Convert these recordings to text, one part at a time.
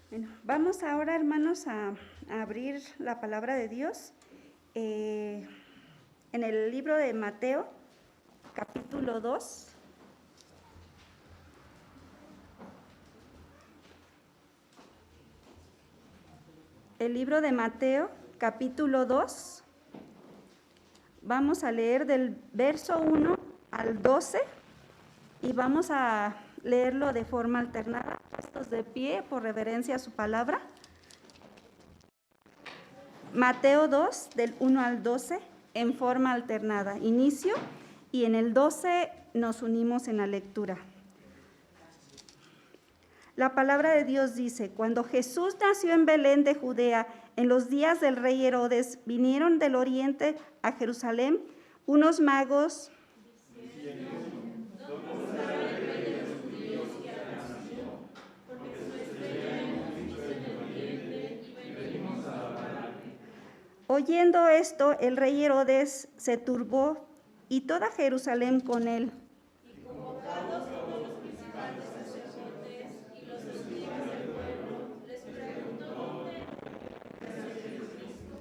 Bueno, vamos ahora, hermanos, a abrir la palabra de Dios en el libro de Mateo, capítulo 2. El libro de Mateo, capítulo 2. Vamos a leer del verso 1 al 12 y vamos a leerlo de forma alternada, puestos de pie por reverencia a su palabra. Mateo 2, del 1 al 12, en forma alternada. Inicio y en el 12 nos unimos en la lectura. La palabra de Dios dice: cuando Jesús nació en Belén de Judea, en los días del rey Herodes, vinieron del oriente a Jerusalén unos magos Oyendo esto, el rey Herodes se turbó y toda Jerusalén con él. Y convocados todos los principales sacerdotes y los escribas del pueblo, les preguntó dónde nació Cristo.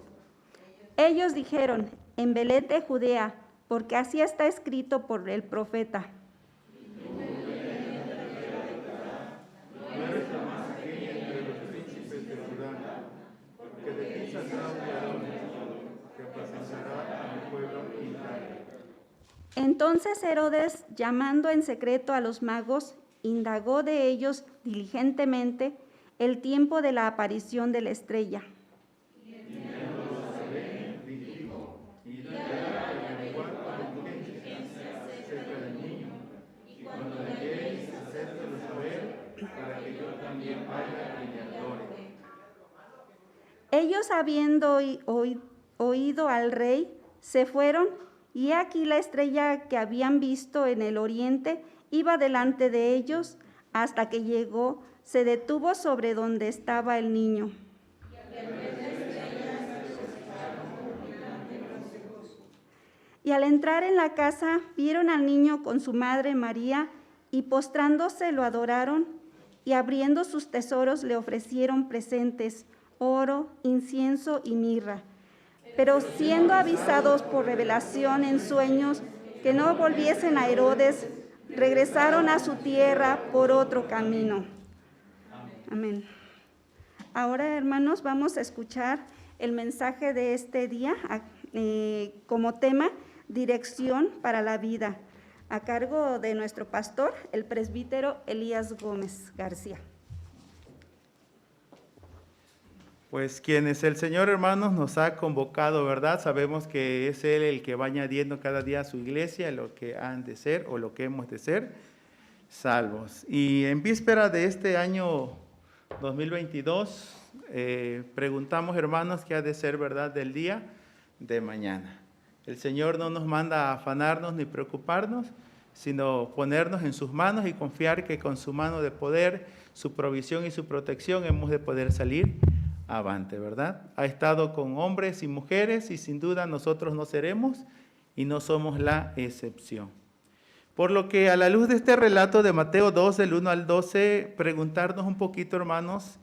Ellos dijeron: en Belén de Judea, porque así está escrito por el profeta. Entonces Herodes, llamando en secreto a los magos, indagó de ellos diligentemente el tiempo de la aparición de la estrella. Ellos, habiendo oído al rey, se fueron, y aquí la estrella que habían visto en el oriente iba delante de ellos, hasta que llegó, se detuvo sobre donde estaba el niño. Y al entrar en la casa, vieron al niño con su madre María, y postrándose lo adoraron, y abriendo sus tesoros le ofrecieron presentes: oro, incienso y mirra. Pero siendo avisados por revelación en sueños que no volviesen a Herodes, regresaron a su tierra por otro camino. Amén. Ahora, hermanos, vamos a escuchar el mensaje de este día como tema: dirección para la vida, a cargo de nuestro pastor, el presbítero Elías Gómez García. Pues quienes el Señor, hermanos, nos ha convocado, ¿verdad? Sabemos que es Él el que va añadiendo cada día a su iglesia lo que han de ser o lo que hemos de ser, salvos. Y en víspera de este año 2022, preguntamos, hermanos, qué ha de ser, ¿verdad?, del día de mañana. El Señor no nos manda a afanarnos ni preocuparnos, sino ponernos en sus manos y confiar que con su mano de poder, su provisión y su protección hemos de poder salir avante, ¿verdad? Ha estado con hombres y mujeres y sin duda nosotros no seremos y no somos la excepción. Por lo que a la luz de este relato de Mateo 2, del 1 al 12, preguntarnos un poquito, hermanos,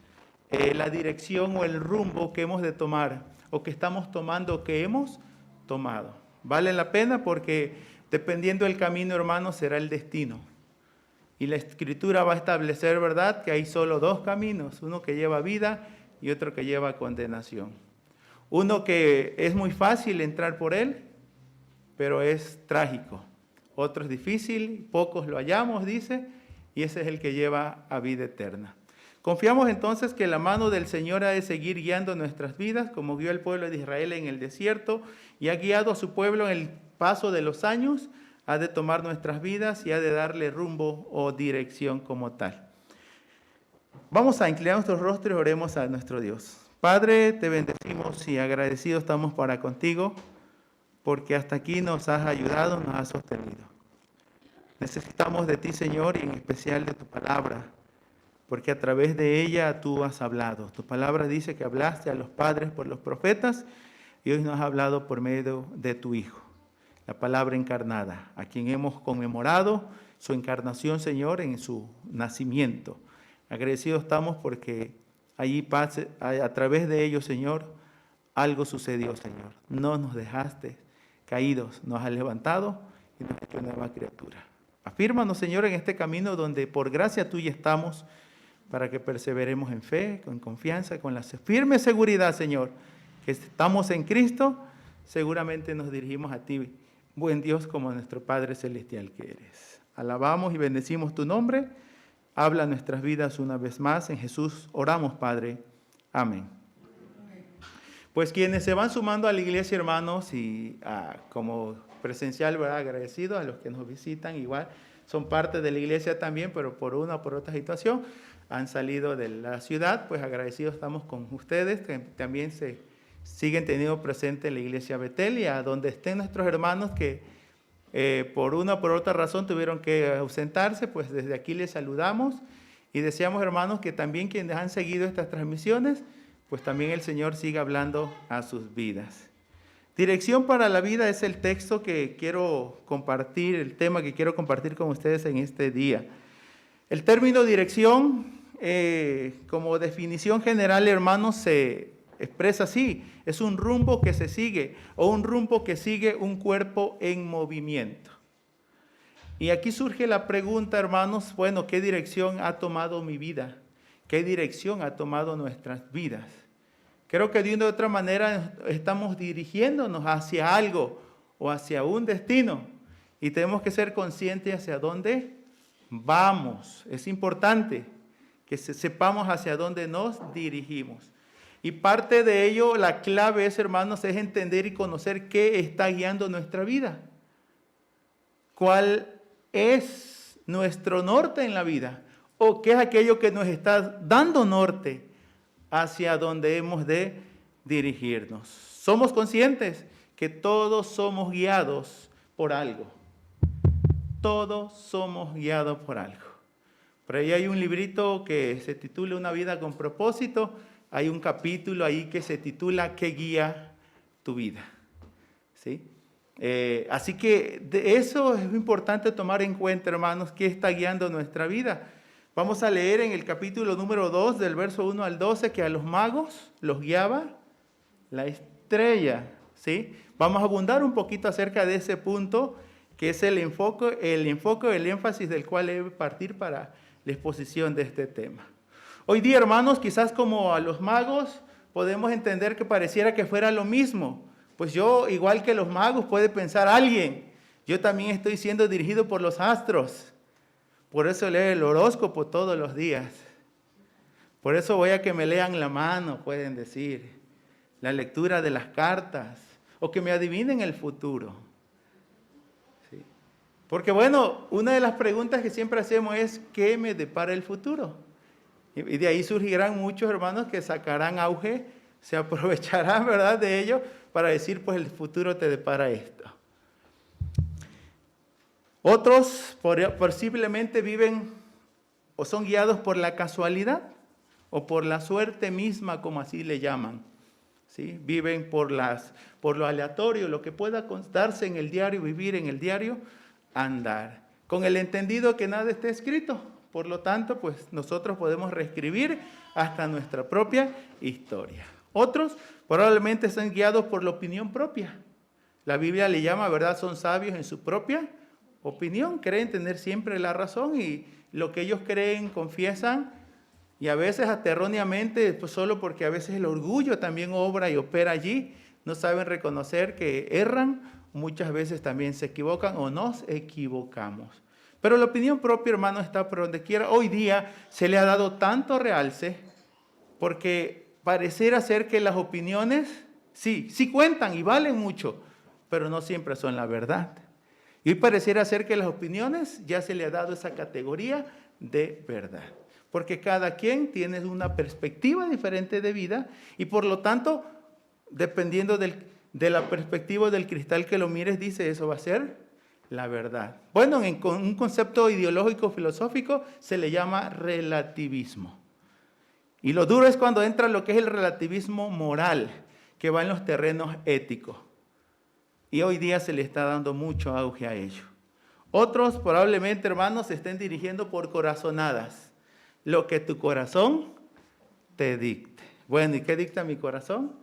la dirección o el rumbo que hemos de tomar o que estamos tomando o que hemos tomado. Vale la pena porque dependiendo del camino, hermanos, será el destino. Y la Escritura va a establecer, ¿verdad?, que hay solo dos caminos, uno que lleva vida y otro que lleva condenación. Uno que es muy fácil entrar por él, pero es trágico. Otro es difícil, pocos lo hallamos, dice, y ese es el que lleva a vida eterna. Confiamos entonces que la mano del Señor ha de seguir guiando nuestras vidas, como guió al pueblo de Israel en el desierto y ha guiado a su pueblo en el paso de los años, ha de tomar nuestras vidas y ha de darle rumbo o dirección como tal. Vamos a inclinar nuestros rostros y oremos a nuestro Dios. Padre, te bendecimos y agradecidos estamos para contigo, porque hasta aquí nos has ayudado, nos has sostenido. Necesitamos de ti, Señor, y en especial de tu palabra, porque a través de ella tú has hablado. Tu palabra dice que hablaste a los padres por los profetas y hoy nos has hablado por medio de tu Hijo, la palabra encarnada, a quien hemos conmemorado su encarnación, Señor, en su nacimiento. Agradecidos estamos porque Allí a través de ellos, Señor, algo sucedió, Señor. No nos dejaste caídos, nos has levantado y nos has hecho una nueva criatura. Afírmanos, Señor, en este camino donde por gracia tuya estamos, para que perseveremos en fe, con confianza, con la firme seguridad, Señor, que estamos en Cristo, seguramente nos dirigimos a ti, buen Dios, como nuestro Padre Celestial que eres. Alabamos y bendecimos tu nombre. Habla nuestras vidas una vez más. En Jesús oramos, Padre. Amén. Pues quienes se van sumando a la iglesia, hermanos, y como presencial, ¿verdad? Agradecidos a los que nos visitan, igual son parte de la iglesia también, pero por una o por otra situación han salido de la ciudad, pues agradecidos estamos con ustedes, que también se siguen teniendo presente en la iglesia Betel, y a donde estén nuestros hermanos que por una o por otra razón tuvieron que ausentarse, pues desde aquí les saludamos y deseamos, hermanos, que también quienes han seguido estas transmisiones, pues también el Señor siga hablando a sus vidas. Dirección para la vida es el texto que quiero compartir, el tema que quiero compartir con ustedes en este día. El término dirección, como definición general, hermanos, se expresa así: es un rumbo que se sigue o un rumbo que sigue un cuerpo en movimiento. Y aquí surge la pregunta, hermanos, bueno, ¿qué dirección ha tomado mi vida? ¿Qué dirección ha tomado nuestras vidas? Creo que de una u otra manera estamos dirigiéndonos hacia algo o hacia un destino y tenemos que ser conscientes hacia dónde vamos. Es importante que sepamos hacia dónde nos dirigimos. Y parte de ello, la clave es, hermanos, es entender y conocer qué está guiando nuestra vida. ¿Cuál es nuestro norte en la vida? ¿O qué es aquello que nos está dando norte hacia donde hemos de dirigirnos? Somos conscientes que todos somos guiados por algo. Todos somos guiados por algo. Por ahí hay un librito que se titula Una vida con propósito. Hay un capítulo ahí que se titula ¿Qué guía tu vida? ¿Sí? Así que de eso es importante tomar en cuenta, hermanos, qué está guiando nuestra vida. Vamos a leer en el capítulo número 2, del verso 1 al 12, que a los magos los guiaba la estrella. ¿Sí? Vamos a abundar un poquito acerca de ese punto, que es el enfoque, el énfasis del cual debe partir para la exposición de este tema. Hoy día, hermanos, quizás como a los magos podemos entender que pareciera que fuera lo mismo. Pues yo, igual que los magos, puede pensar alguien, yo también estoy siendo dirigido por los astros. Por eso leo el horóscopo todos los días. Por eso voy a que me lean la mano, pueden decir, la lectura de las cartas, o que me adivinen el futuro. ¿Sí? Porque bueno, una de las preguntas que siempre hacemos es, ¿qué me depara el futuro? Y de ahí surgirán muchos hermanos que sacarán auge, se aprovecharán, ¿verdad?, de ello para decir, pues el futuro te depara esto. Otros posiblemente viven o son guiados por la casualidad o por la suerte misma, como así le llaman. ¿Sí? Viven por lo aleatorio, lo que pueda darse en el diario, vivir en el diario, andar. Con el entendido que nada está escrito. Por lo tanto, pues nosotros podemos reescribir hasta nuestra propia historia. Otros probablemente están guiados por la opinión propia. La Biblia le llama, ¿verdad? Son sabios en su propia opinión. Creen tener siempre la razón y lo que ellos creen, confiesan. Y a veces hasta erróneamente, pues solo porque a veces el orgullo también obra y opera allí. No saben reconocer que erran. Muchas veces también se equivocan o nos equivocamos. Pero la opinión propia, hermano, está por donde quiera. Hoy día se le ha dado tanto realce porque pareciera ser que las opiniones sí cuentan y valen mucho, pero no siempre son la verdad. Y hoy pareciera ser que las opiniones ya se le ha dado esa categoría de verdad. Porque cada quien tiene una perspectiva diferente de vida y por lo tanto, dependiendo de la perspectiva del cristal que lo mires, dice eso va a ser la verdad. Bueno, en un concepto ideológico filosófico se le llama relativismo. Y lo duro es cuando entra lo que es el relativismo moral, que va en los terrenos éticos. Y hoy día se le está dando mucho auge a ello. Otros probablemente, hermanos, se estén dirigiendo por corazonadas. Lo que tu corazón te dicte. Bueno, ¿y qué dicta mi corazón?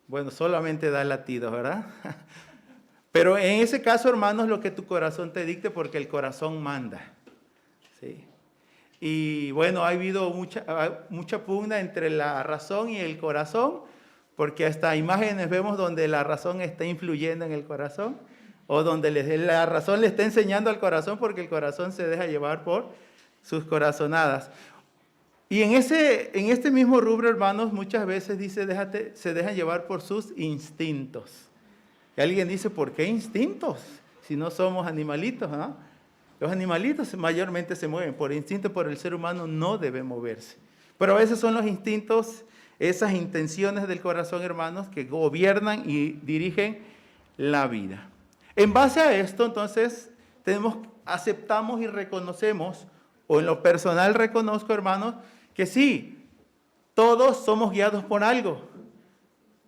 Bueno, solamente da latidos, ¿verdad? Pero en ese caso, hermanos, lo que tu corazón te dicte, porque el corazón manda. ¿Sí? Y bueno, ha habido mucha pugna entre la razón y el corazón, porque hasta imágenes vemos donde la razón está influyendo en el corazón, o donde la razón le está enseñando al corazón, porque el corazón se deja llevar por sus corazonadas. Y en este mismo rubro, hermanos, muchas veces dice, se dejan llevar por sus instintos. Y alguien dice, ¿por qué instintos? Si no somos animalitos, ¿no? Los animalitos mayormente se mueven por instinto, por el ser humano no debe moverse. Pero a veces son los instintos, esas intenciones del corazón, hermanos, que gobiernan y dirigen la vida. En base a esto, entonces, aceptamos y reconocemos, o en lo personal reconozco, hermanos, que sí, todos somos guiados por algo.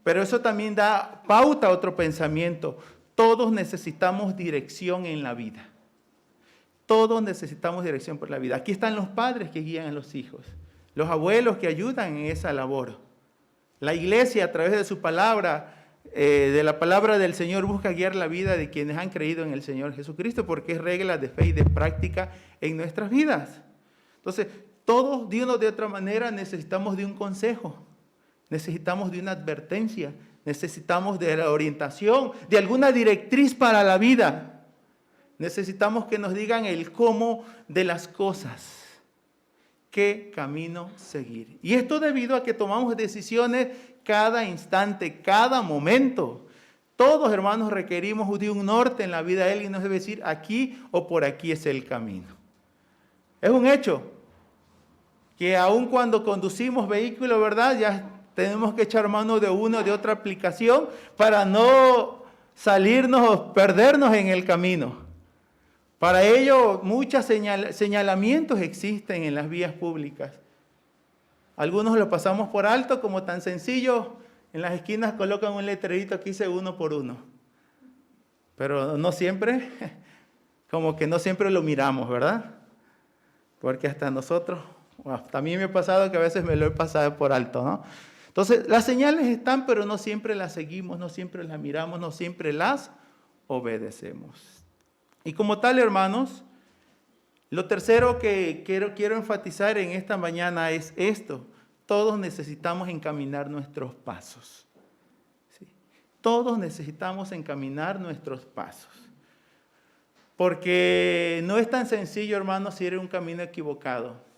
Pero eso también da pauta a otro pensamiento. Todos necesitamos dirección en la vida. Todos necesitamos dirección por la vida. Aquí están los padres que guían a los hijos, los abuelos que ayudan en esa labor. La iglesia, a través de su palabra, de la palabra del Señor, busca guiar la vida de quienes han creído en el Señor Jesucristo, porque es regla de fe y de práctica en nuestras vidas. Entonces, todos, de una o de otra manera, necesitamos de un consejo. Necesitamos de una advertencia, necesitamos de la orientación, de alguna directriz para la vida. Necesitamos que nos digan el cómo de las cosas, qué camino seguir. Y esto debido a que tomamos decisiones cada instante, cada momento. Todos, hermanos, requerimos de un norte en la vida de Él y nos debe decir aquí o por aquí es el camino. Es un hecho que aun cuando conducimos vehículos, ¿verdad? Ya tenemos que echar mano de una o de otra aplicación para no salirnos o perdernos en el camino. Para ello, muchos señalamientos existen en las vías públicas. Algunos lo pasamos por alto, como tan sencillo, en las esquinas colocan un letrerito que dice 1 por 1. Pero no siempre, como que no siempre lo miramos, ¿verdad? Porque hasta nosotros, hasta a mí me ha pasado que a veces me lo he pasado por alto, ¿no? Entonces, las señales están, pero no siempre las seguimos, no siempre las miramos, no siempre las obedecemos. Y como tal, hermanos, lo tercero que quiero enfatizar en esta mañana es esto. Todos necesitamos encaminar nuestros pasos. ¿Sí? Todos necesitamos encaminar nuestros pasos. Porque no es tan sencillo, hermanos, ir en un camino equivocado.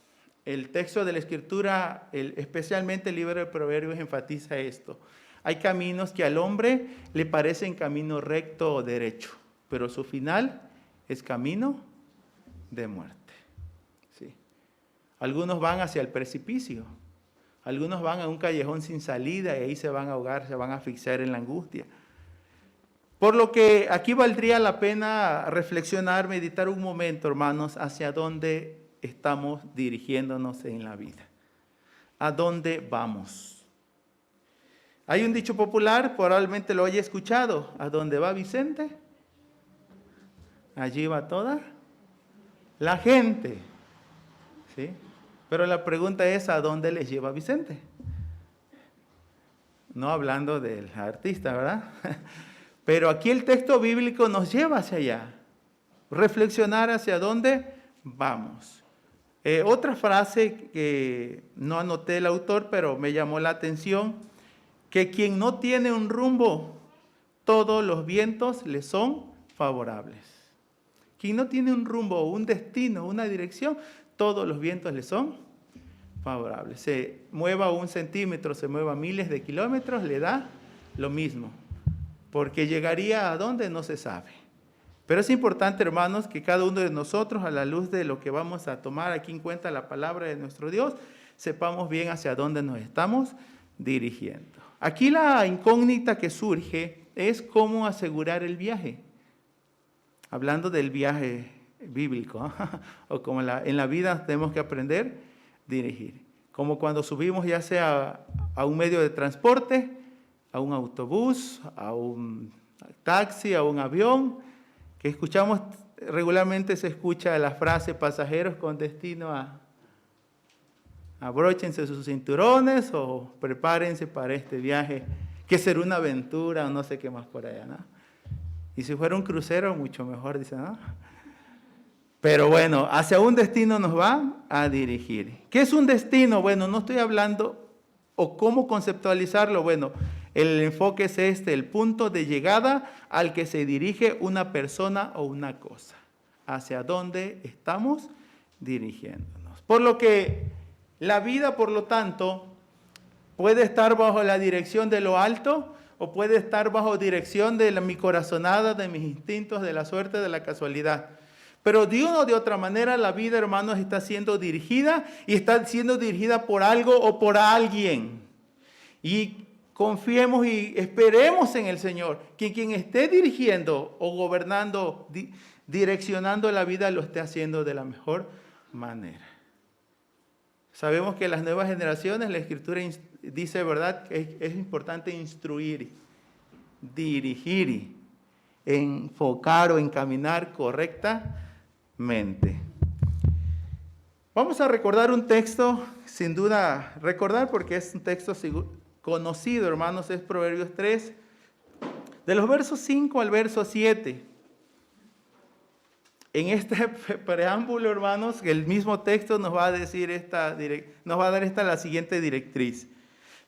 El texto de la Escritura, especialmente el libro de Proverbios, enfatiza esto. Hay caminos que al hombre le parecen camino recto o derecho, pero su final es camino de muerte. ¿Sí? Algunos van hacia el precipicio, algunos van a un callejón sin salida y ahí se van a ahogar, se van a asfixiar en la angustia. Por lo que aquí valdría la pena reflexionar, meditar un momento, hermanos, hacia dónde estamos dirigiéndonos en la vida. ¿A dónde vamos? Hay un dicho popular, probablemente lo haya escuchado. ¿A dónde va Vicente? Allí va toda la gente. ¿Sí? Pero la pregunta es, ¿a dónde les lleva Vicente? No hablando del artista, ¿verdad? Pero aquí el texto bíblico nos lleva hacia allá. Reflexionar hacia dónde vamos. Otra frase que no anoté el autor, pero me llamó la atención, que quien no tiene un rumbo, todos los vientos le son favorables. Quien no tiene un rumbo, un destino, una dirección, todos los vientos le son favorables. Se mueva 1 centímetro, se mueva miles de kilómetros, le da lo mismo. Porque llegaría a dónde no se sabe. Pero es importante, hermanos, que cada uno de nosotros, a la luz de lo que vamos a tomar aquí en cuenta la palabra de nuestro Dios, sepamos bien hacia dónde nos estamos dirigiendo. Aquí la incógnita que surge es cómo asegurar el viaje. Hablando del viaje bíblico, o como en la vida tenemos que aprender a dirigir. Como cuando subimos ya sea a un medio de transporte, a un autobús, a un taxi, a un avión, que escuchamos regularmente, se escucha la frase pasajeros con destino abróchense sus cinturones o prepárense para este viaje, que será una aventura o no sé qué más por allá, ¿no? Y si fuera un crucero, mucho mejor, dice, ¿no? Pero bueno, hacia un destino nos va a dirigir. ¿Qué es un destino? Bueno, no estoy hablando, o cómo conceptualizarlo. Bueno, el enfoque es este, el punto de llegada al que se dirige una persona o una cosa. Hacia dónde estamos dirigiéndonos. Por lo que la vida, por lo tanto, puede estar bajo la dirección de lo alto o puede estar bajo dirección de mi corazonada, de mis instintos, de la suerte, de la casualidad. Pero de una o de otra manera la vida, hermanos, está siendo dirigida y está siendo dirigida por algo o por alguien. Y confiemos y esperemos en el Señor, que quien esté dirigiendo o gobernando, direccionando la vida, lo esté haciendo de la mejor manera. Sabemos que las nuevas generaciones, la Escritura dice, ¿verdad?, que es importante instruir, dirigir, enfocar o encaminar correctamente. Vamos a recordar un texto, sin duda recordar porque es un texto conocido, hermanos, es Proverbios 3, de los versos 5 al verso 7. En este preámbulo, hermanos, el mismo texto nos va a decir nos va a dar la siguiente directriz.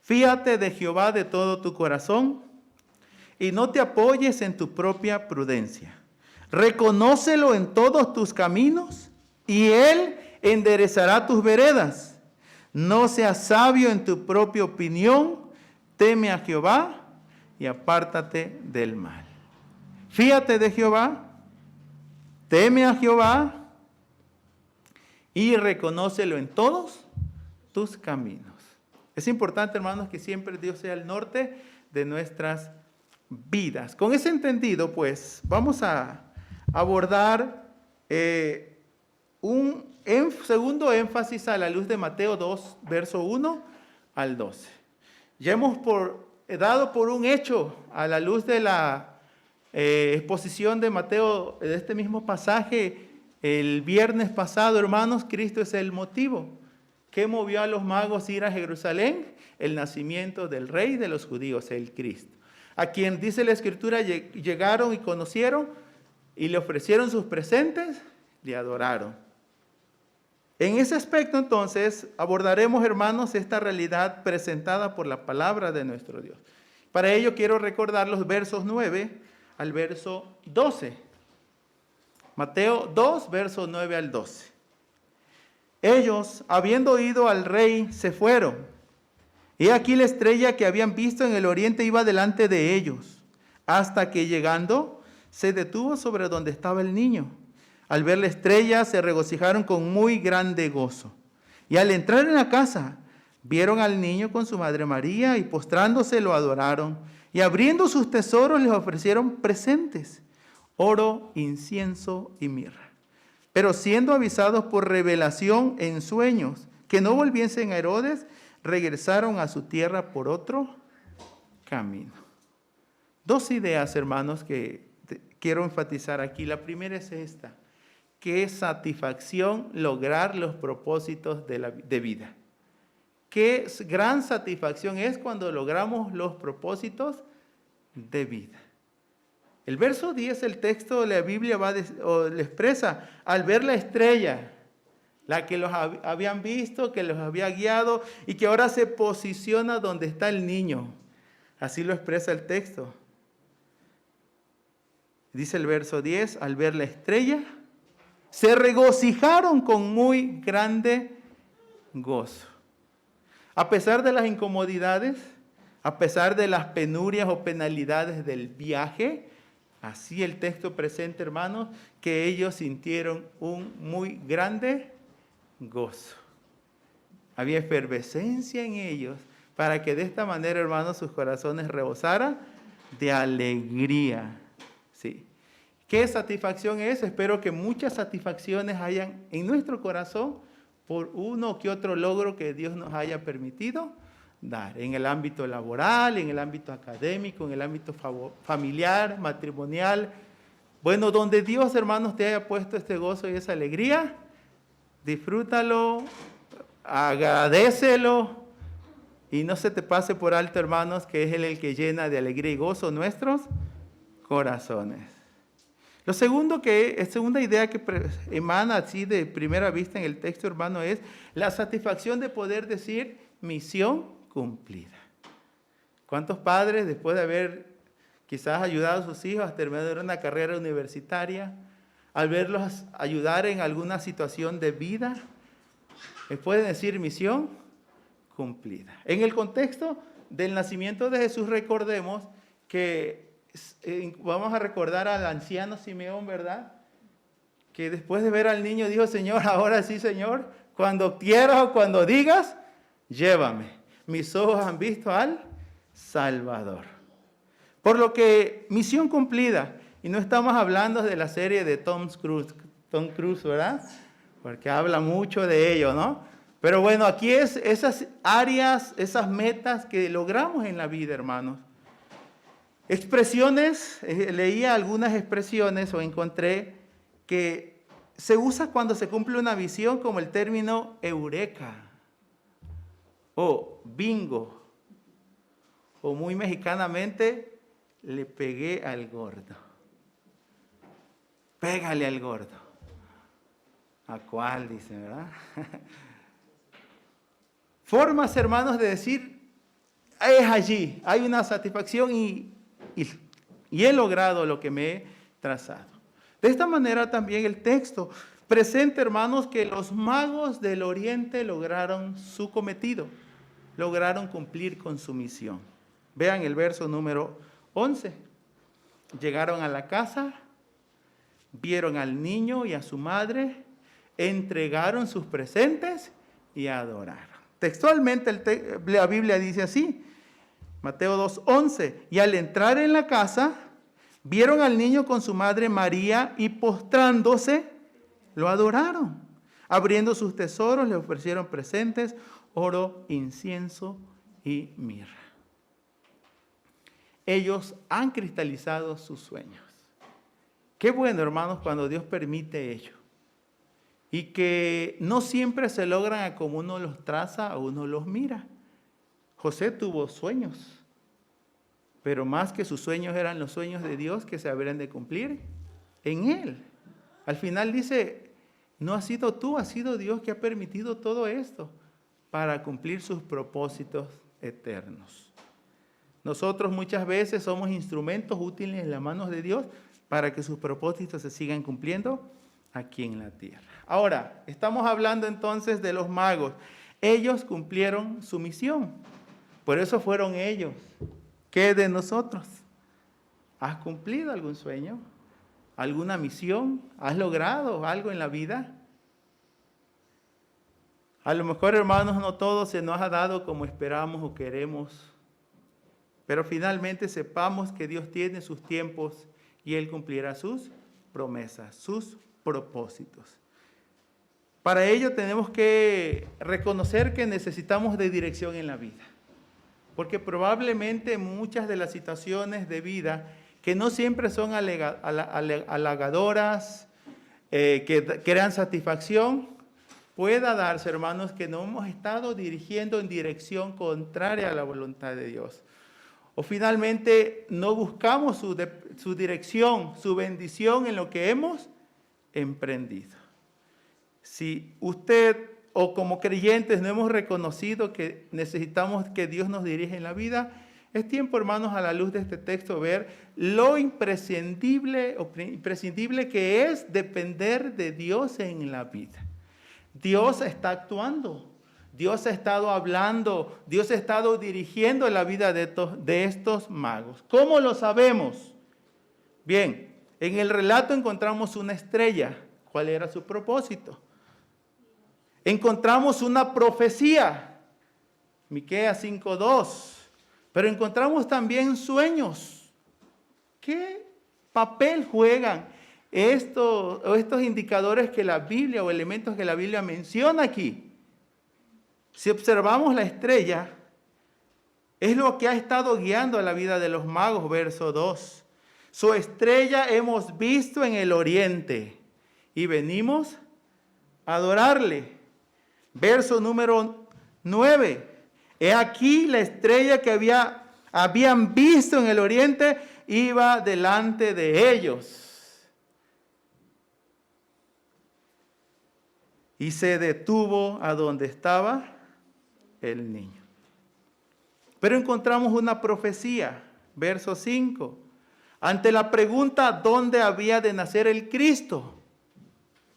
Fíate de Jehová de todo tu corazón y no te apoyes en tu propia prudencia. Reconócelo en todos tus caminos y Él enderezará tus veredas. No seas sabio en tu propia opinión, teme a Jehová y apártate del mal. Fíate de Jehová, teme a Jehová y reconócelo en todos tus caminos. Es importante, hermanos, que siempre Dios sea el norte de nuestras vidas. Con ese entendido, pues, vamos a abordar un segundo énfasis a la luz de Mateo 2, verso 1 al 12. Ya hemos dado por un hecho a la luz de la exposición de Mateo, de este mismo pasaje, el viernes pasado, hermanos, Cristo es el motivo. ¿Qué movió a los magos a ir a Jerusalén? El nacimiento del Rey de los judíos, el Cristo. A quien dice la Escritura, llegaron y conocieron y le ofrecieron sus presentes, le adoraron. En ese aspecto, entonces, abordaremos, hermanos, esta realidad presentada por la palabra de nuestro Dios. Para ello quiero recordar los versos 9 al verso 12. Mateo 2, versos 9 al 12. Ellos, habiendo oído al rey, se fueron. Y aquí la estrella que habían visto en el oriente iba delante de ellos, hasta que llegando, se detuvo sobre donde estaba el niño. Al ver la estrella, se regocijaron con muy grande gozo. Y al entrar en la casa, vieron al niño con su madre María, y postrándose lo adoraron. Y abriendo sus tesoros, les ofrecieron presentes, oro, incienso y mirra. Pero siendo avisados por revelación en sueños que no volviesen a Herodes, regresaron a su tierra por otro camino. Dos ideas, hermanos, que quiero enfatizar aquí. La primera es esta: qué satisfacción lograr los propósitos de vida. Qué gran satisfacción es cuando logramos los propósitos de vida. El verso 10, el texto de la Biblia le expresa, al ver la estrella, la que los habían visto, que los había guiado y que ahora se posiciona donde está el niño. Así lo expresa el texto. Dice el verso 10, al ver la estrella, se regocijaron con muy grande gozo. A pesar de las incomodidades, a pesar de las penurias o penalidades del viaje, así el texto presenta, hermanos, que ellos sintieron un muy grande gozo. Había efervescencia en ellos para que de esta manera, hermanos, sus corazones rebosaran de alegría. Sí. ¿Qué satisfacción es? Espero que muchas satisfacciones hayan en nuestro corazón por uno que otro logro que Dios nos haya permitido dar, en el ámbito laboral, en el ámbito académico, en el ámbito familiar, matrimonial. Bueno, donde Dios, hermanos, te haya puesto este gozo y esa alegría, disfrútalo, agradécelo y no se te pase por alto, hermanos, que es Él el que llena de alegría y gozo nuestros corazones. Lo segundo segunda idea que emana así de primera vista en el texto, hermano, es la satisfacción de poder decir misión cumplida. ¿Cuántos padres, después de haber quizás ayudado a sus hijos a terminar una carrera universitaria, al verlos ayudar en alguna situación de vida, les pueden decir misión cumplida? En el contexto del nacimiento de Jesús, recordemos que vamos a recordar al anciano Simeón, ¿verdad? Que después de ver al niño dijo: Señor, ahora sí, Señor, cuando quieras o cuando digas, llévame. Mis ojos han visto al Salvador. Por lo que, misión cumplida. Y no estamos hablando de la serie de Tom Cruise, ¿verdad? Porque habla mucho de ello, ¿no? Pero bueno, aquí es esas áreas, esas metas que logramos en la vida, hermanos. Expresiones, leía algunas expresiones o encontré que se usa cuando se cumple una visión, como el término eureka o bingo, o muy mexicanamente, le pegué al gordo. Pégale al gordo. ¿A cuál? Dice, ¿verdad? Formas, hermanos, de decir, es allí, hay una satisfacción y he logrado lo que me he trazado. De esta manera también el texto presenta, hermanos, que los magos del oriente lograron su cometido, lograron cumplir con su misión. Vean el verso número 11. Llegaron a la casa, vieron al niño y a su madre, entregaron sus presentes y adoraron. Textualmente la Biblia dice así, Mateo 2:11, y al entrar en la casa, vieron al niño con su madre María y postrándose, lo adoraron. Abriendo sus tesoros, le ofrecieron presentes, oro, incienso y mirra. Ellos han cristalizado sus sueños. Qué bueno, hermanos, cuando Dios permite ello. Y que no siempre se logran a como uno los traza o uno los mira. José tuvo sueños, pero más que sus sueños eran los sueños de Dios que se habrían de cumplir en él. Al final dice, no has sido tú, ha sido Dios que ha permitido todo esto para cumplir sus propósitos eternos. Nosotros muchas veces somos instrumentos útiles en las manos de Dios para que sus propósitos se sigan cumpliendo aquí en la tierra. Ahora, estamos hablando entonces de los magos. Ellos cumplieron su misión. Por eso fueron ellos. ¿Qué de nosotros? ¿Has cumplido algún sueño? ¿Alguna misión? ¿Has logrado algo en la vida? A lo mejor, hermanos, no todo se nos ha dado como esperamos o queremos. Pero finalmente sepamos que Dios tiene sus tiempos y Él cumplirá sus promesas, sus propósitos. Para ello tenemos que reconocer que necesitamos de dirección en la vida. Porque probablemente muchas de las situaciones de vida que no siempre son halagadoras, que crean satisfacción, pueda darse, hermanos, que no hemos estado dirigiendo en dirección contraria a la voluntad de Dios. O finalmente no buscamos su dirección, su bendición en lo que hemos emprendido. Si usted o como creyentes no hemos reconocido que necesitamos que Dios nos dirija en la vida, es tiempo, hermanos, a la luz de este texto, ver lo imprescindible que es depender de Dios en la vida. Dios está actuando, Dios ha estado hablando, Dios ha estado dirigiendo la vida de estos magos. ¿Cómo lo sabemos? Bien, en el relato encontramos una estrella. ¿Cuál era su propósito? Encontramos una profecía, Miqueas 5:2, pero encontramos también sueños. ¿Qué papel juegan estos indicadores que la Biblia o elementos que la Biblia menciona aquí? Si observamos la estrella, es lo que ha estado guiando a la vida de los magos, verso 2. Su estrella hemos visto en el oriente y venimos a adorarle. Verso número 9. He aquí la estrella que habían visto en el oriente iba delante de ellos. Y se detuvo a donde estaba el niño. Pero encontramos una profecía, verso 5. Ante la pregunta ¿dónde había de nacer el Cristo?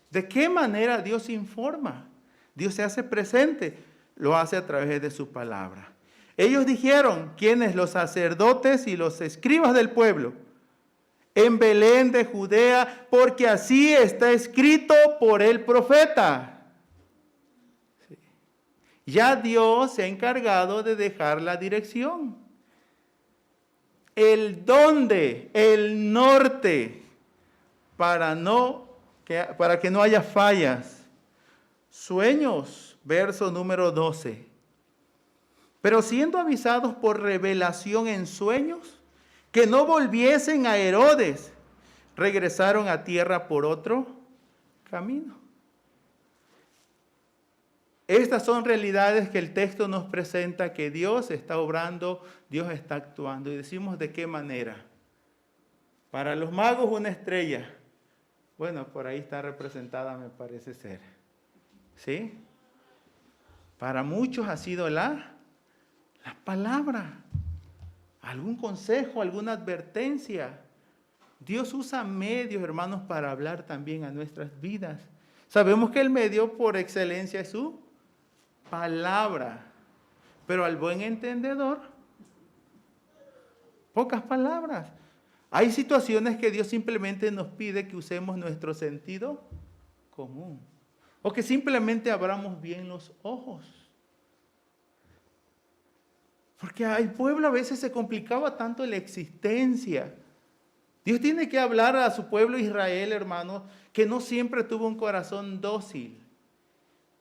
¿De qué manera Dios informa? Dios se hace presente, lo hace a través de su palabra. Ellos dijeron, ¿quiénes? Los sacerdotes y los escribas del pueblo, en Belén de Judea, porque así está escrito por el profeta. Sí. Ya Dios se ha encargado de dejar la dirección. El dónde, el norte, para que no haya fallas. Sueños, verso número 12. Pero siendo avisados por revelación en sueños, que no volviesen a Herodes, regresaron a tierra por otro camino. Estas son realidades que el texto nos presenta, que Dios está obrando, Dios está actuando. Y decimos de qué manera. Para los magos una estrella. Bueno, por ahí está representada, me parece ser. ¿Sí? Para muchos ha sido la palabra. Algún consejo, alguna advertencia. Dios usa medios, hermanos, para hablar también a nuestras vidas. Sabemos que el medio por excelencia es su palabra. Pero al buen entendedor, pocas palabras. Hay situaciones que Dios simplemente nos pide que usemos nuestro sentido común. O que simplemente abramos bien los ojos. Porque al pueblo a veces se complicaba tanto la existencia. Dios tiene que hablar a su pueblo Israel, hermanos, que no siempre tuvo un corazón dócil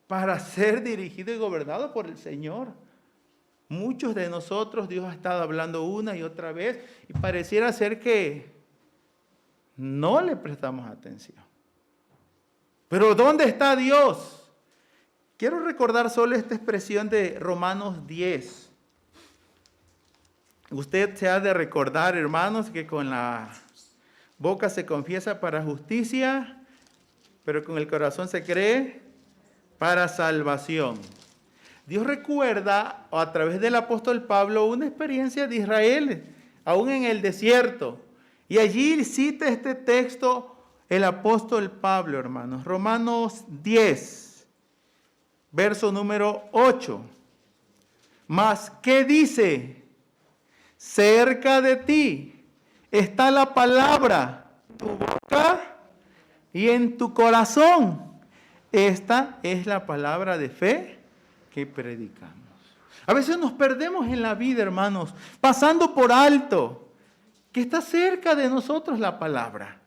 para ser dirigido y gobernado por el Señor. Muchos de nosotros Dios ha estado hablando una y otra vez y pareciera ser que no le prestamos atención. Pero ¿dónde está Dios? Quiero recordar solo esta expresión de Romanos 10. Usted se ha de recordar, hermanos, que con la boca se confiesa para justicia, pero con el corazón se cree para salvación. Dios recuerda a través del apóstol Pablo una experiencia de Israel, aún en el desierto. Y allí cita este texto el apóstol Pablo, hermanos. Romanos 10, verso número 8. Mas, ¿qué dice? Cerca de ti está la palabra, en tu boca y en tu corazón. Esta es la palabra de fe que predicamos. A veces nos perdemos en la vida, hermanos, pasando por alto que está cerca de nosotros la palabra.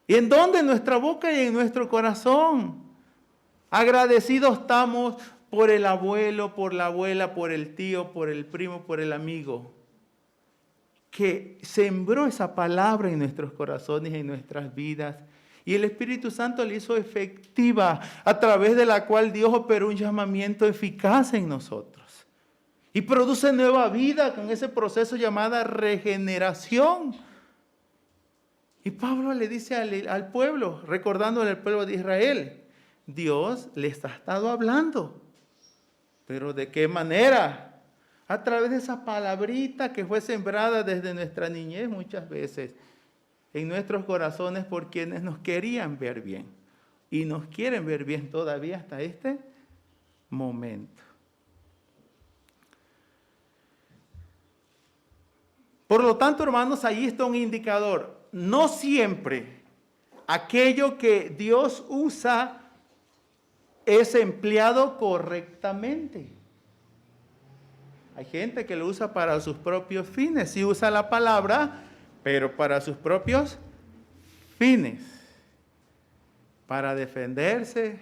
¿Y en dónde? En nuestra boca y en nuestro corazón. Agradecidos estamos por el abuelo, por la abuela, por el tío, por el primo, por el amigo, que sembró esa palabra en nuestros corazones y en nuestras vidas. Y el Espíritu Santo la hizo efectiva, a través de la cual Dios operó un llamamiento eficaz en nosotros. Y produce nueva vida con ese proceso llamado regeneración. Y Pablo le dice al pueblo, recordándole al pueblo de Israel, Dios les ha estado hablando. ¿Pero de qué manera? A través de esa palabrita que fue sembrada desde nuestra niñez muchas veces en nuestros corazones por quienes nos querían ver bien. Y nos quieren ver bien todavía hasta este momento. Por lo tanto, hermanos, ahí está un indicador. No siempre aquello que Dios usa es empleado correctamente. Hay gente que lo usa para sus propios fines. Sí usa la palabra, pero para sus propios fines. Para defenderse.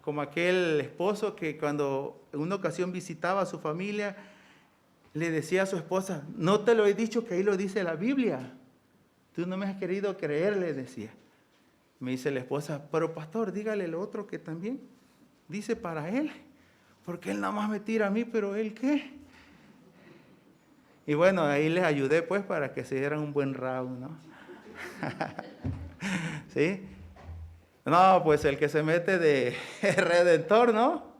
Como aquel esposo que cuando en una ocasión visitaba a su familia, le decía a su esposa, no te lo he dicho que ahí lo dice la Biblia. Tú no me has querido creer, le decía. Me dice la esposa, pero pastor, dígale lo otro que también. dice para él, porque él nada más me tira a mí, pero él ¿qué? Y bueno, ahí les ayudé pues para que se dieran un buen round, ¿no? ¿Sí? No, pues el que se mete de redentor, ¿no?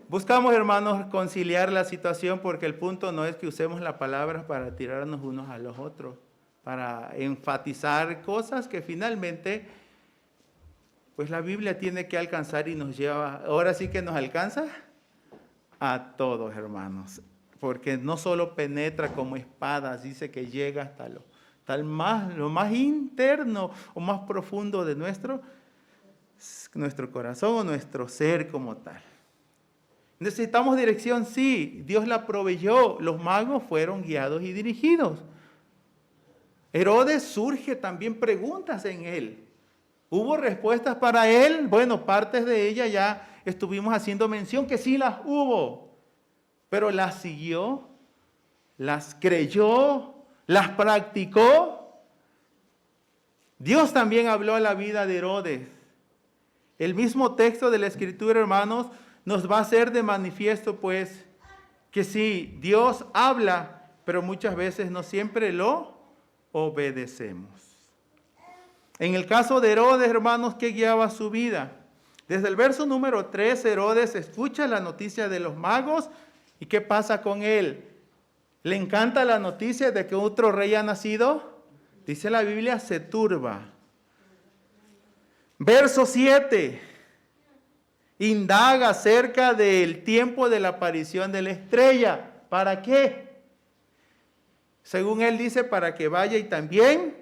Buscamos, hermanos, conciliar la situación porque el punto no es que usemos la palabra para tirarnos unos a los otros, para enfatizar cosas que finalmente, pues la Biblia tiene que alcanzar y nos lleva, ahora sí que nos alcanza a todos, hermanos, porque no solo penetra como espada, dice que llega hasta lo más interno o más profundo de nuestro corazón o nuestro ser como tal. ¿Necesitamos dirección? Sí, Dios la proveyó. Los magos fueron guiados y dirigidos. Herodes surge también preguntas en él. ¿Hubo respuestas para él? Bueno, partes de ellas ya estuvimos haciendo mención que sí las hubo, pero las siguió, las creyó, las practicó. Dios también habló a la vida de Herodes. El mismo texto de la Escritura, hermanos, nos va a hacer de manifiesto, pues, que sí, Dios habla, pero muchas veces no siempre lo obedecemos. En el caso de Herodes, hermanos, ¿qué guiaba su vida? Desde el verso número 3, Herodes escucha la noticia de los magos, ¿y qué pasa con él? ¿Le encanta la noticia de que otro rey ha nacido? Dice la Biblia, se turba. Verso 7. Indaga acerca del tiempo de la aparición de la estrella. ¿Para qué? Según él dice, para que vaya y también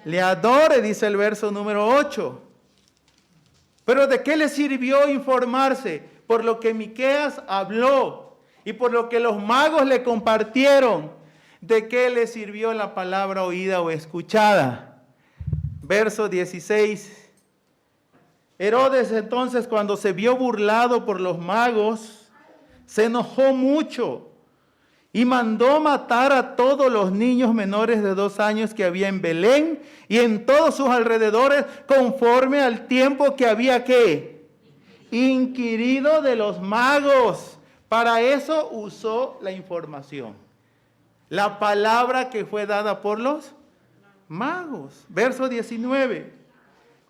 le adore, dice el verso número 8. Pero ¿de qué le sirvió informarse? Por lo que Miqueas habló y por lo que los magos le compartieron. ¿De qué le sirvió la palabra oída o escuchada? Verso 16. Herodes entonces, cuando se vio burlado por los magos, se enojó mucho y mandó matar a todos los niños menores de 2 años que había en Belén y en todos sus alrededores, conforme al tiempo que había ¿qué? Inquirido de los magos. Para eso usó la información, la palabra que fue dada por los magos. Verso 19.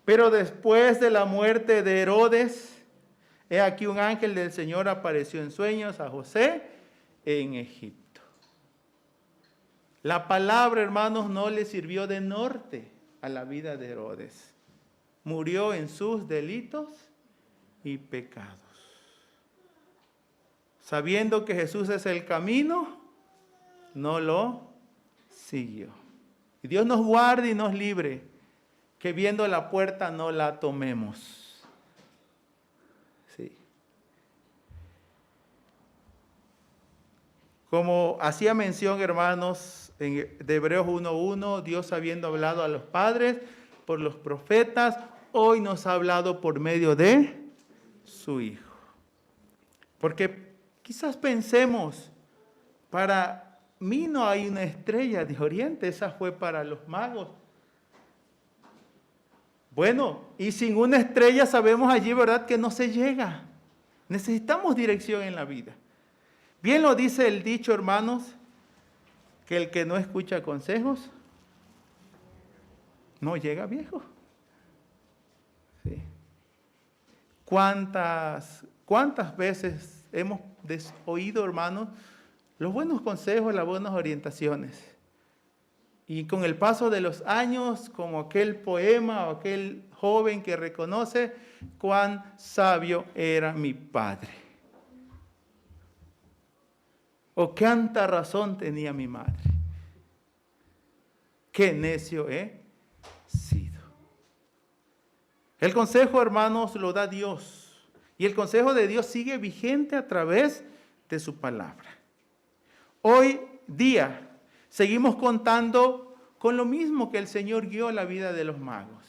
Pero después de la muerte de Herodes, he aquí un ángel del Señor apareció en sueños a José en Egipto. La palabra, hermanos, no le sirvió de norte a la vida de Herodes. Murió en sus delitos y pecados. Sabiendo que Jesús es el camino, no lo siguió. Y Dios nos guarde y nos libre, que viendo la puerta no la tomemos. Sí. Como hacía mención, hermanos, de Hebreos 1:1, Dios habiendo hablado a los padres por los profetas, hoy nos ha hablado por medio de su Hijo. Porque quizás pensemos, para mí no hay una estrella de oriente, esa fue para los magos. Bueno, y sin una estrella sabemos allí, ¿verdad?, que no se llega. Necesitamos dirección en la vida. Bien lo dice el dicho, hermanos, que el que no escucha consejos no llega viejo. Sí. ¿Cuántas veces hemos oído, hermanos, los buenos consejos, las buenas orientaciones? Y con el paso de los años, como aquel poema o aquel joven que reconoce cuán sabio era mi padre. O cuánta razón tenía mi madre. Qué necio he sido. El consejo, hermanos, lo da Dios. Y el consejo de Dios sigue vigente a través de su palabra. Hoy día seguimos contando con lo mismo que el Señor guió la vida de los magos,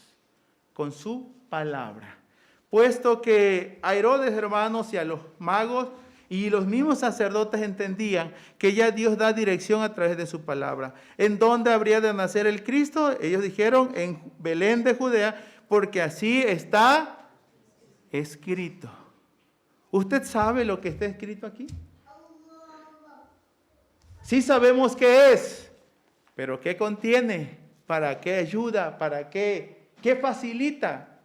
con su palabra. Puesto que a Herodes, hermanos, y a los magos y los mismos sacerdotes entendían que ya Dios da dirección a través de su palabra. ¿En dónde habría de nacer el Cristo? Ellos dijeron en Belén de Judea, porque así está escrito. ¿Usted sabe lo que está escrito aquí? Sí sabemos qué es, pero ¿qué contiene? ¿Para qué ayuda? ¿Para qué? ¿Qué facilita?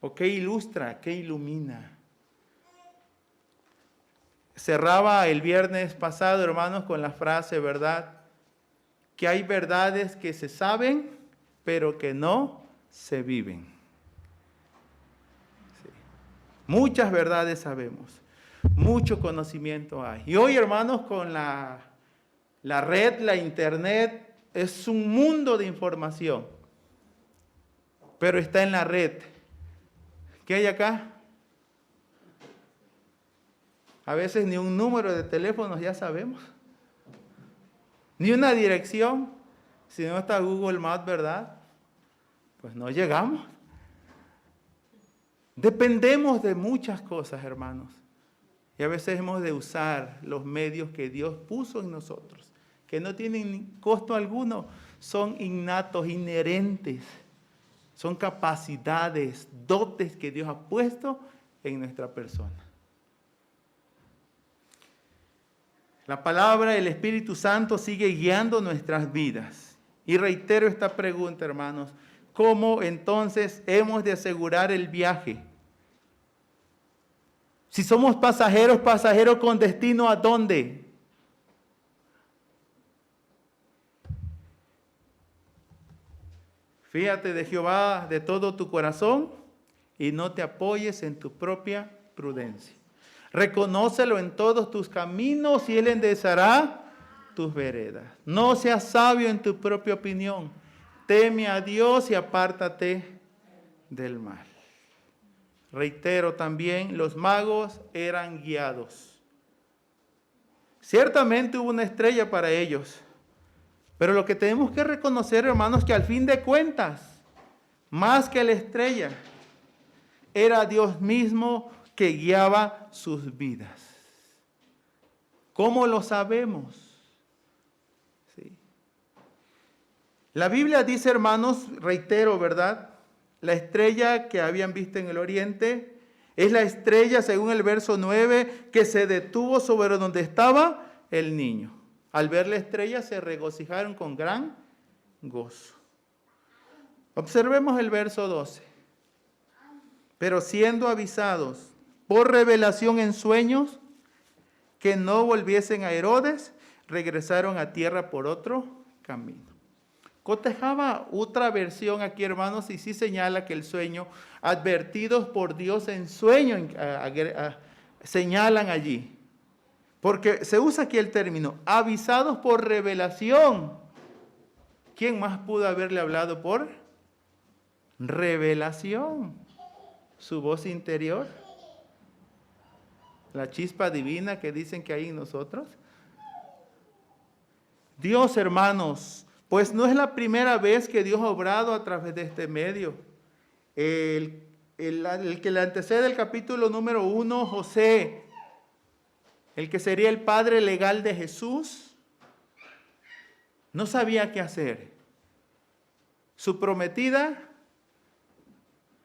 ¿O qué ilustra? ¿Qué ilumina? Cerraba el viernes pasado, hermanos, con la frase, ¿verdad? Que hay verdades que se saben, pero que no se viven. Sí. Muchas verdades sabemos, mucho conocimiento hay. Y hoy, hermanos, con la red, la internet, es un mundo de información, pero está en la red. ¿Qué hay acá? A veces ni un número de teléfono ya sabemos, ni una dirección. Si no está Google Maps, ¿verdad? Pues no llegamos. Dependemos de muchas cosas, hermanos. Y a veces hemos de usar los medios que Dios puso en nosotros, que no tienen costo alguno, son innatos, inherentes, son capacidades, dotes que Dios ha puesto en nuestra persona. La palabra del Espíritu Santo sigue guiando nuestras vidas. Y reitero esta pregunta, hermanos, ¿cómo entonces hemos de asegurar el viaje? Si somos pasajeros, pasajeros con destino ¿a dónde? Fíate de Jehová de todo tu corazón y no te apoyes en tu propia prudencia. Reconócelo en todos tus caminos y Él enderezará tus veredas. No seas sabio en tu propia opinión. Teme a Dios y apártate del mal. Reitero también, los magos eran guiados. Ciertamente hubo una estrella para ellos. Pero lo que tenemos que reconocer, hermanos, que al fin de cuentas, más que la estrella, era Dios mismo que guiaba sus vidas. ¿Cómo lo sabemos? Sí. La Biblia dice, hermanos, reitero, ¿verdad? La estrella que habían visto en el oriente es la estrella, según el verso 9, que se detuvo sobre donde estaba el niño. Al ver la estrella se regocijaron con gran gozo. Observemos el verso 12. Pero siendo avisados por revelación en sueños que no volviesen a Herodes, regresaron a tierra por otro camino. Cotejaba otra versión aquí, hermanos, y sí señala que el sueño, advertidos por Dios en sueño, señalan allí. Porque se usa aquí el término, avisados por revelación. ¿Quién más pudo haberle hablado por revelación? Su voz interior. La chispa divina que dicen que hay en nosotros. Dios, hermanos, pues no es la primera vez que Dios ha obrado a través de este medio. El que le antecede el capítulo número 1, José, el que sería el padre legal de Jesús, no sabía qué hacer. Su prometida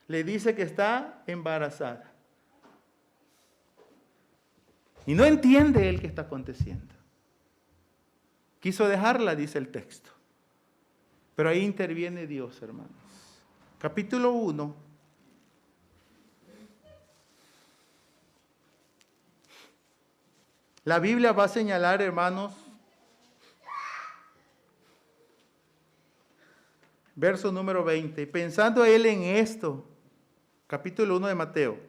le dice que está embarazada. Y no entiende él qué está aconteciendo. Quiso dejarla, dice el texto. Pero ahí interviene Dios, hermanos. Capítulo 1. La Biblia va a señalar, hermanos, verso número 20. Pensando él en esto, capítulo 1 de Mateo.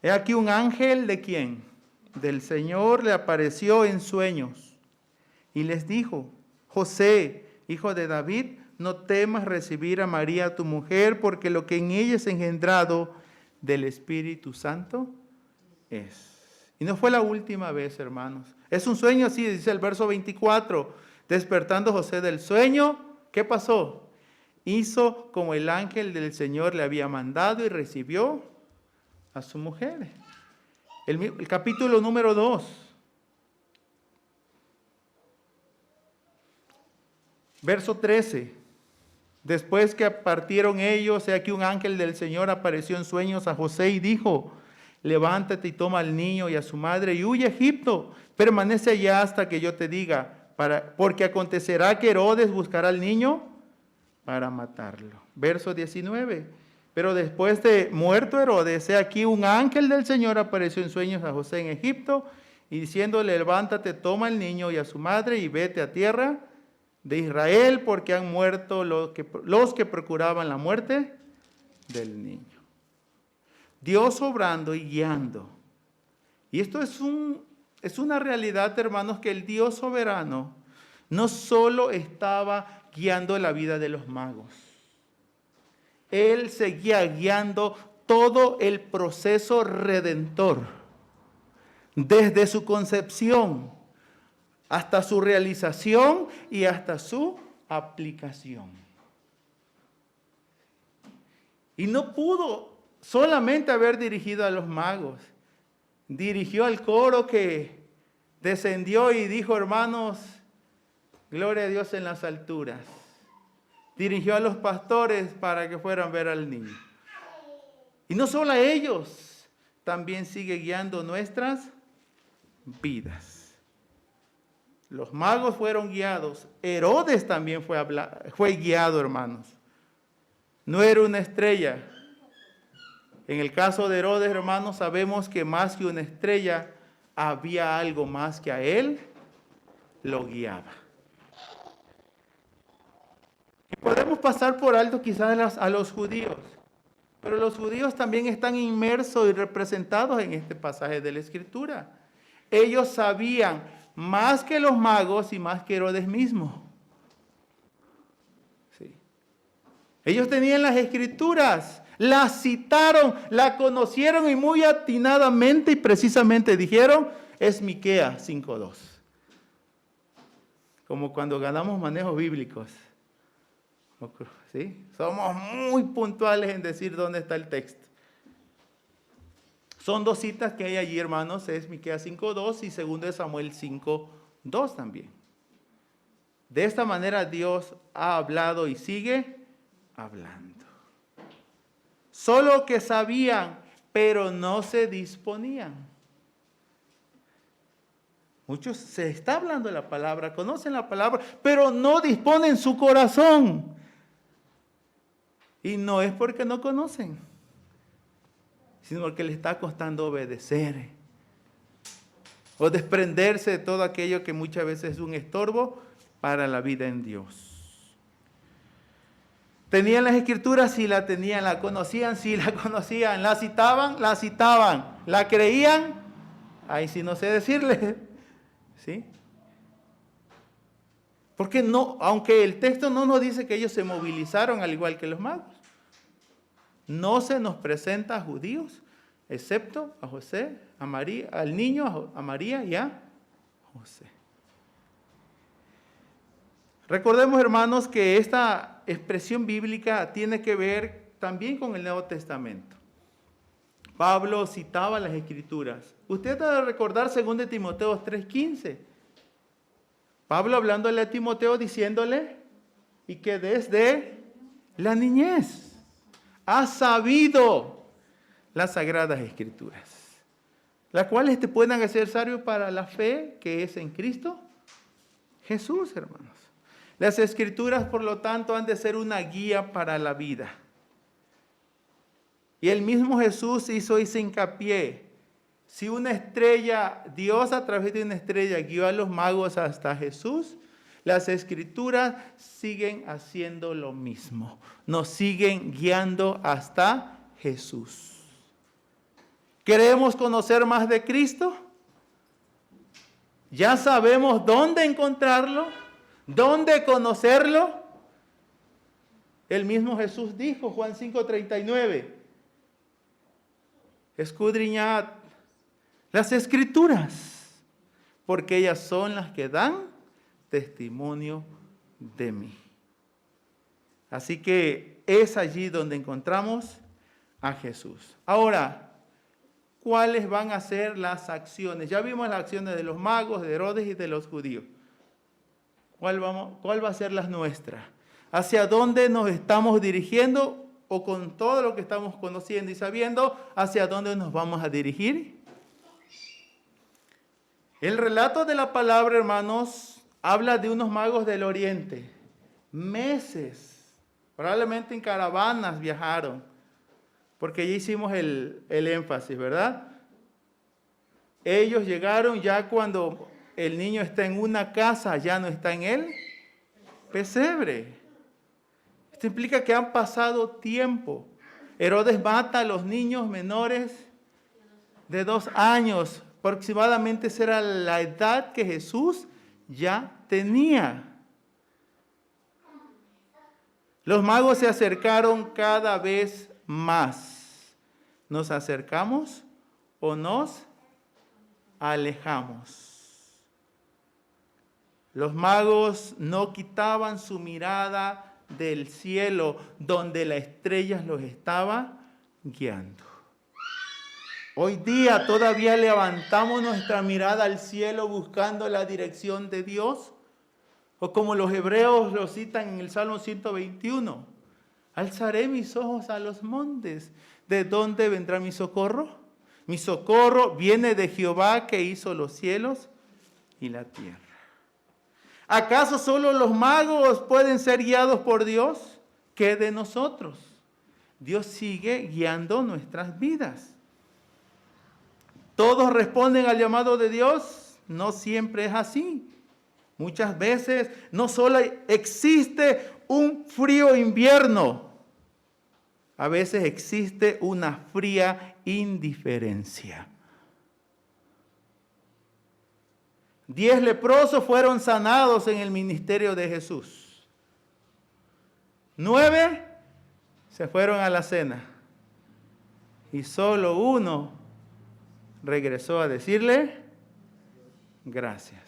He aquí un ángel de quién? Del Señor le apareció en sueños y les dijo: José, hijo de David, no temas recibir a María tu mujer, porque lo que en ella es engendrado del Espíritu Santo es. Y no fue la última vez, hermanos. Es un sueño así, dice el verso 24. Despertando José del sueño, ¿qué pasó? Hizo como el ángel del Señor le había mandado y recibió a su mujer. El capítulo número 2. Verso 13. Después que partieron ellos, he aquí un ángel del Señor apareció en sueños a José y dijo: levántate y toma al niño y a su madre y huye a Egipto. Permanece allá hasta que yo te diga, porque acontecerá que Herodes buscará al niño para matarlo. Verso 19. Pero después de muerto Herodes, he aquí un ángel del Señor apareció en sueños a José en Egipto y diciéndole: levántate, toma al niño y a su madre y vete a tierra de Israel, porque han muerto los que procuraban la muerte del niño. Dios obrando y guiando. Y esto es una realidad, hermanos, que el Dios soberano no solo estaba guiando la vida de los magos. Él seguía guiando todo el proceso redentor, desde su concepción hasta su realización y hasta su aplicación. Y no pudo solamente haber dirigido a los magos. Dirigió al coro que descendió y dijo: hermanos, gloria a Dios en las alturas. Dirigió a los pastores para que fueran a ver al niño. Y no solo a ellos, también sigue guiando nuestras vidas. Los magos fueron guiados. Herodes también fue guiado, hermanos. No era una estrella. En el caso de Herodes, hermanos, sabemos que más que una estrella, había algo más que a él lo guiaba. Y podemos pasar por alto quizás a los judíos, pero los judíos también están inmersos y representados en este pasaje de la Escritura. Ellos sabían más que los magos y más que Herodes mismo. Sí. Ellos tenían las Escrituras, las citaron, la conocieron y muy atinadamente y precisamente dijeron: es Miqueas 5:2. Como cuando ganamos manejos bíblicos. ¿Sí? Somos muy puntuales en decir dónde está el texto. Son dos citas que hay allí, hermanos, es Miqueas 5:2 y 2 Samuel 5:2 también. De esta manera Dios ha hablado y sigue hablando. Solo que sabían, pero no se disponían. Muchos se está hablando de la palabra, conocen la palabra, pero no disponen su corazón. Y no es porque no conocen, sino porque le está costando obedecer o desprenderse de todo aquello que muchas veces es un estorbo para la vida en Dios. Tenían las Escrituras, sí la tenían, la conocían, sí la conocían, la citaban, la creían, ahí sí no sé decirle, ¿sí? Porque no, aunque el texto no nos dice que ellos se movilizaron al igual que los magos, no se nos presenta a judíos, excepto a José, a María, al niño, a María y a José. Recordemos, hermanos, que esta expresión bíblica tiene que ver también con el Nuevo Testamento. Pablo citaba las Escrituras. Usted debe recordar 2 Timoteo 3:15. Pablo hablándole a Timoteo diciéndole, y que desde la niñez ha sabido las Sagradas Escrituras, las cuales te pueden hacer sabio para la fe que es en Cristo Jesús, hermanos. Las Escrituras, por lo tanto, han de ser una guía para la vida. Y el mismo Jesús hizo ese hincapié. Si una estrella, Dios a través de una estrella guió a los magos hasta Jesús, las Escrituras siguen haciendo lo mismo. Nos siguen guiando hasta Jesús. ¿Queremos conocer más de Cristo? ¿Ya sabemos dónde encontrarlo? ¿Dónde conocerlo? El mismo Jesús dijo, Juan 5:39, escudriñad las Escrituras, porque ellas son las que dan testimonio de mí. Así que es allí donde encontramos a Jesús. Ahora, ¿cuáles van a ser las acciones? Ya vimos las acciones de los magos, de Herodes y de los judíos. ¿Cuál va a ser las nuestras? hacia dónde nos estamos dirigiendo o con todo lo que estamos conociendo y sabiendo hacia dónde nos vamos a dirigir. El relato de la palabra, hermanos, habla de unos magos del oriente. Meses, probablemente en caravanas viajaron, porque ya hicimos el énfasis, ¿verdad? Ellos llegaron ya cuando el niño está en una casa, ya no está en el pesebre. Esto implica que han pasado tiempo. Herodes mata a los niños menores de 2 años. Aproximadamente esa era la edad que Jesús ya tenía. Los magos se acercaron cada vez más. ¿Nos acercamos o nos alejamos? Los magos no quitaban su mirada del cielo donde la estrella los estaba guiando. Hoy día todavía levantamos nuestra mirada al cielo buscando la dirección de Dios. O como los hebreos lo citan en el Salmo 121. Alzaré mis ojos a los montes. ¿De dónde vendrá mi socorro? Mi socorro viene de Jehová que hizo los cielos y la tierra. ¿Acaso solo los magos pueden ser guiados por Dios? ¿Qué de nosotros? Dios sigue guiando nuestras vidas. ¿Todos responden al llamado de Dios? No siempre es así. Muchas veces no solo existe un frío invierno, a veces existe una fría indiferencia. 10 leprosos fueron sanados en el ministerio de Jesús. 9 se fueron a la cena y solo 1 regresó a decirle gracias.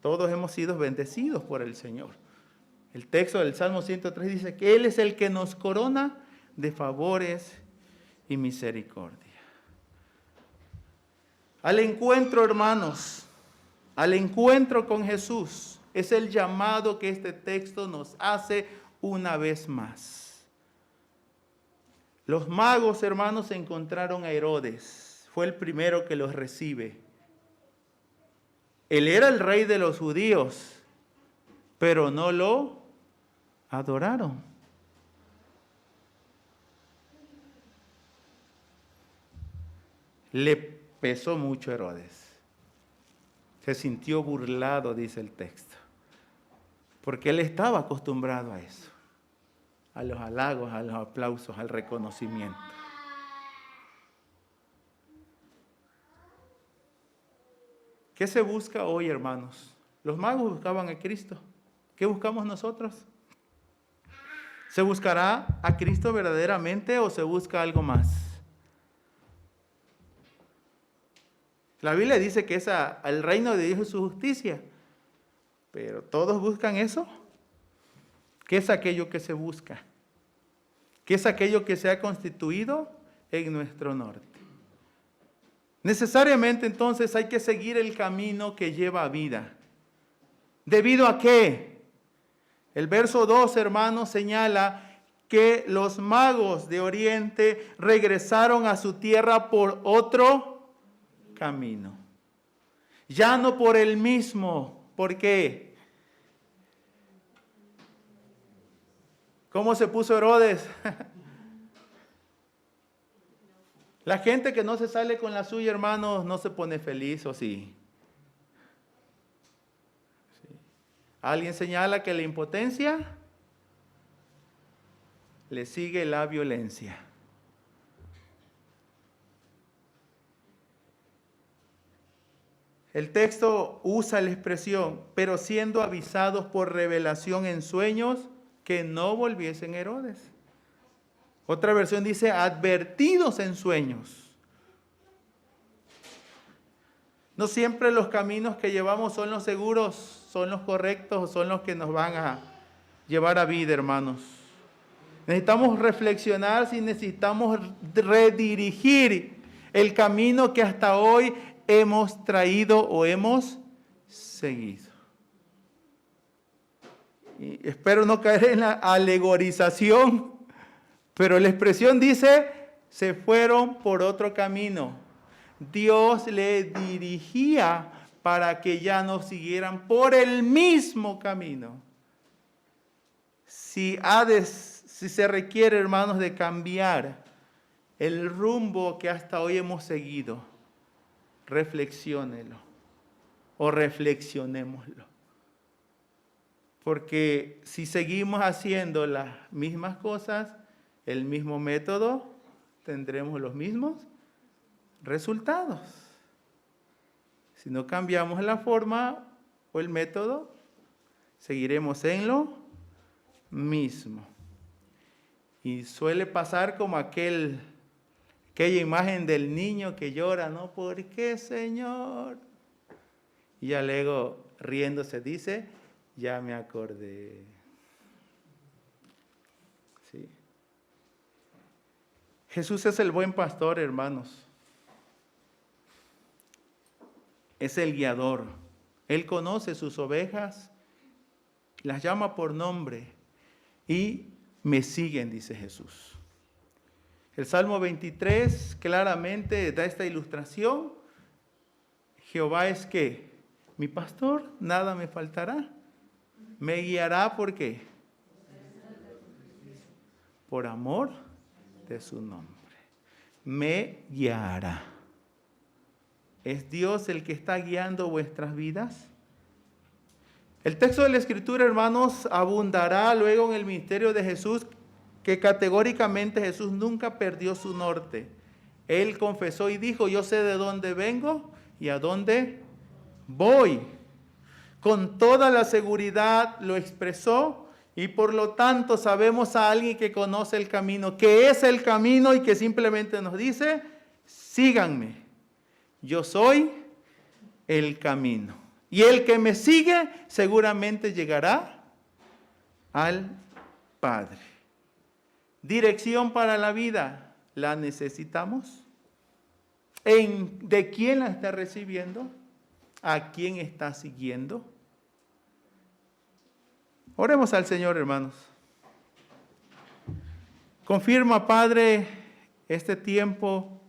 Todos hemos sido bendecidos por el Señor. El texto del Salmo 103 dice que Él es el que nos corona de favores y misericordia. Al encuentro, hermanos, al encuentro con Jesús, es el llamado que este texto nos hace una vez más. Los magos, hermanos, encontraron a Herodes. Fue el primero que los recibe. Él era el rey de los judíos, pero no lo adoraron. Le pesó mucho a Herodes. Se sintió burlado, dice el texto, porque él estaba acostumbrado a eso, a los halagos, a los aplausos, al reconocimiento. ¿Qué se busca hoy, hermanos? Los magos buscaban a Cristo. ¿Qué buscamos nosotros? ¿Se buscará a Cristo verdaderamente o se busca algo más? La Biblia dice que es al reino de Dios y su justicia. Pero ¿todos buscan eso? ¿Qué es aquello que se busca? ¿Qué es aquello que se ha constituido en nuestro norte? Necesariamente entonces hay que seguir el camino que lleva a vida. ¿Debido a qué? El verso 2, hermanos, señala que los magos de Oriente regresaron a su tierra por otro camino. Ya no por el mismo. ¿Por qué? ¿Cómo se puso Herodes? La gente que no se sale con la suya, hermanos, no se pone feliz, ¿o sí? Sí. ¿Alguien señala que la impotencia le sigue la violencia? El texto usa la expresión, pero siendo avisados por revelación en sueños que no volviesen Herodes. Otra versión dice, advertidos en sueños. No siempre los caminos que llevamos son los seguros, son los correctos, son los que nos van a llevar a vida, hermanos. Necesitamos reflexionar si necesitamos redirigir el camino que hasta hoy hemos traído o hemos seguido. Y espero no caer en la alegorización, pero la expresión dice, se fueron por otro camino. Dios le dirigía para que ya no siguieran por el mismo camino. Si se requiere, hermanos, de cambiar el rumbo que hasta hoy hemos seguido, reflexiónelo o reflexionémoslo. Porque si seguimos haciendo las mismas cosas, el mismo método, tendremos los mismos resultados. Si no cambiamos la forma o el método, seguiremos en lo mismo. Y suele pasar como aquella imagen del niño que llora, ¿no? ¿Por qué, Señor? Y ya luego, riéndose, dice, ya me acordé. Sí. Jesús es el buen pastor, hermanos. Es el guiador. Él conoce sus ovejas, las llama por nombre y me siguen, dice Jesús. El Salmo 23 claramente da esta ilustración. Jehová es ¿qué? Mi pastor, nada me faltará. Me guiará, ¿por qué? Por amor de su nombre. Me guiará. ¿Es Dios el que está guiando vuestras vidas? El texto de la Escritura, hermanos, abundará luego en el ministerio de Jesús, que categóricamente Jesús nunca perdió su norte. Él confesó y dijo, yo sé de dónde vengo y a dónde voy. Con toda la seguridad lo expresó y por lo tanto sabemos a alguien que conoce el camino, que es el camino y que simplemente nos dice, síganme. Yo soy el camino. Y el que me sigue seguramente llegará al Padre. Dirección para la vida, ¿la necesitamos? ¿De quién la está recibiendo? ¿A quién está siguiendo? Oremos al Señor, hermanos. Confirma, Padre, este tiempo,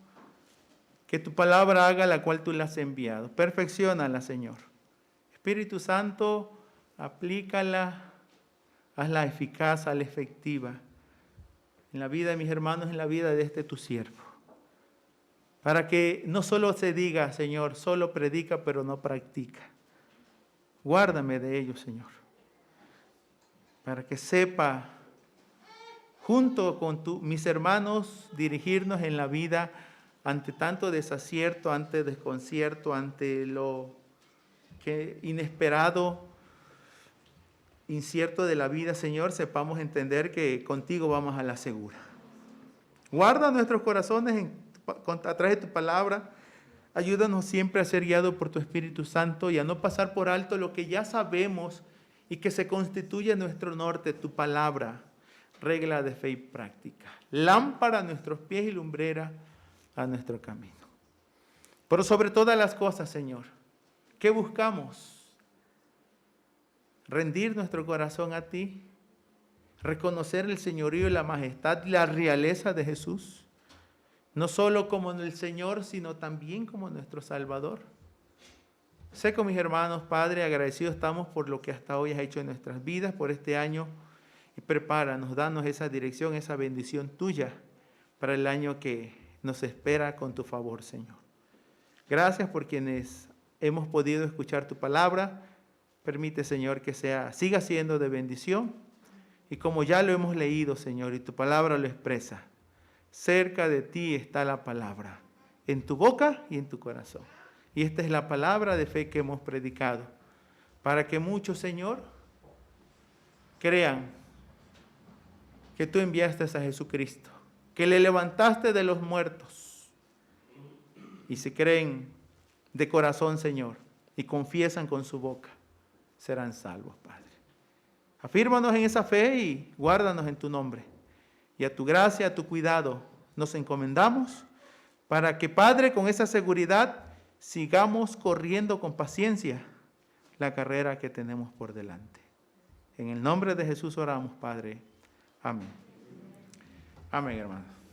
que tu palabra haga la cual tú la has enviado. Perfecciónala, Señor. Espíritu Santo, aplícala, hazla eficaz, hazla efectiva en la vida de mis hermanos, en la vida de este tu siervo. Para que no solo se diga, Señor, solo predica, pero no practica. Guárdame de ello, Señor. Para que sepa, junto con mis hermanos, dirigirnos en la vida ante tanto desacierto, ante desconcierto, ante lo que inesperado, incierto de la vida, Señor, sepamos entender que contigo vamos a la segura. Guarda nuestros corazones a través de tu palabra. Ayúdanos siempre a ser guiados por tu Espíritu Santo y a no pasar por alto lo que ya sabemos y que se constituye nuestro norte, tu palabra, regla de fe y práctica. Lámpara a nuestros pies y lumbrera a nuestro camino. Pero sobre todas las cosas, Señor, ¿qué buscamos? Rendir nuestro corazón a ti, reconocer el señorío y la majestad y la realeza de Jesús, no solo como el Señor, sino también como nuestro Salvador. Sé con mis hermanos, Padre, agradecidos estamos por lo que hasta hoy has hecho en nuestras vidas, por este año, y prepáranos, danos esa dirección, esa bendición tuya para el año que nos espera con tu favor, Señor. Gracias por quienes hemos podido escuchar tu palabra. Permite, Señor, que siga siendo de bendición. Y como ya lo hemos leído, Señor, y tu palabra lo expresa, cerca de ti está la palabra, en tu boca y en tu corazón. Y esta es la palabra de fe que hemos predicado, para que muchos, Señor, crean que tú enviaste a Jesucristo, que le levantaste de los muertos. Y si creen de corazón, Señor, y confiesan con su boca, serán salvos, Padre. Afírmanos en esa fe y guárdanos en tu nombre. Y a tu gracia, a tu cuidado, nos encomendamos para que, Padre, con esa seguridad, sigamos corriendo con paciencia la carrera que tenemos por delante. En el nombre de Jesús oramos, Padre. Amén. Amén, hermanos.